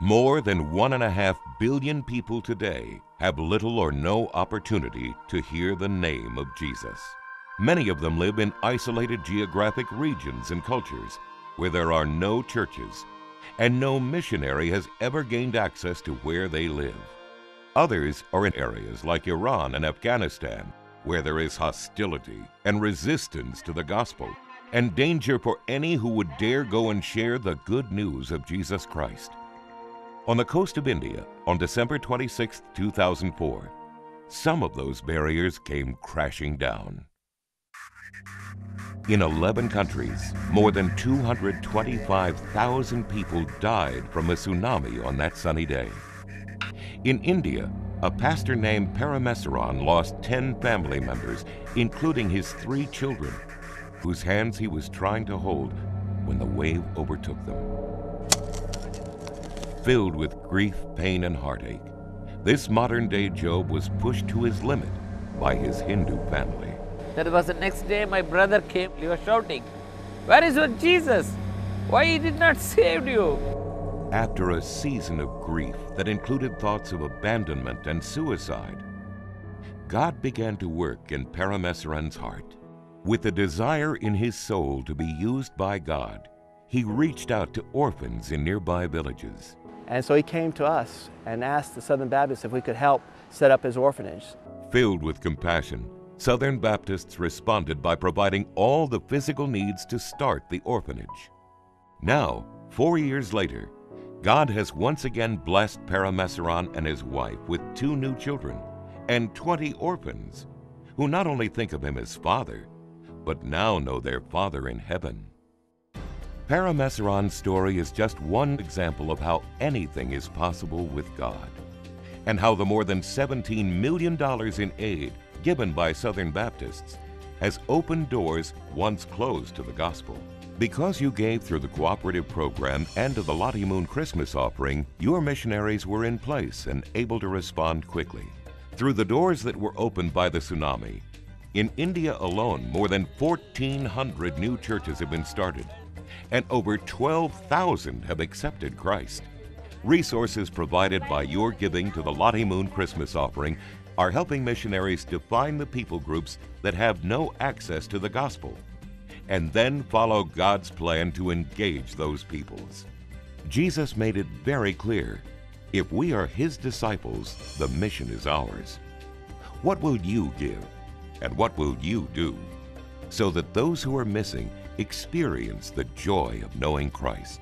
More than 1.5 billion people today have little or no opportunity to hear the name of Jesus. Many of them live in isolated geographic regions and cultures where there are no churches, and no missionary has ever gained access to where they live. Others are in areas like Iran and Afghanistan, where there is hostility and resistance to the gospel, and danger for any who would dare go and share the good news of Jesus Christ. On the coast of India, on December 26, 2004, some of those barriers came crashing down. In 11 countries, more than 225,000 people died from a tsunami on that sunny day. In India, a pastor named Parameswaran lost 10 family members, including his 3 children, whose hands he was trying to hold when the wave overtook them. Filled with grief, pain, and heartache, this modern-day Job was pushed to his limit by his Hindu family. That was the next day my brother came. He was shouting, "Where is your Jesus? Why he did not save you?" After a season of grief that included thoughts of abandonment and suicide, God began to work in Parameswaran's heart. With a desire in his soul to be used by God, he reached out to orphans in nearby villages. And so he came to us and asked the Southern Baptists if we could help set up his orphanage. Filled with compassion, Southern Baptists responded by providing all the physical needs to start the orphanage. Now, 4 years later, God has once again blessed Parameswaran and his wife with 2 new children and 20 orphans who not only think of him as Father, but now know their Father in heaven. Parameswaran's story is just one example of how anything is possible with God, and how the more than $17 million in aid given by Southern Baptists has opened doors once closed to the gospel. Because you gave through the cooperative program and to the Lottie Moon Christmas Offering, your missionaries were in place and able to respond quickly. Through the doors that were opened by the tsunami, in India alone, more than 1,400 new churches have been started, and over 12,000 have accepted Christ. Resources provided by your giving to the Lottie Moon Christmas Offering are helping missionaries to find the people groups that have no access to the gospel, and then follow God's plan to engage those peoples. Jesus made it very clear, if we are his disciples, the mission is ours. What will you give, and what will you do, so that those who are missing experience the joy of knowing Christ?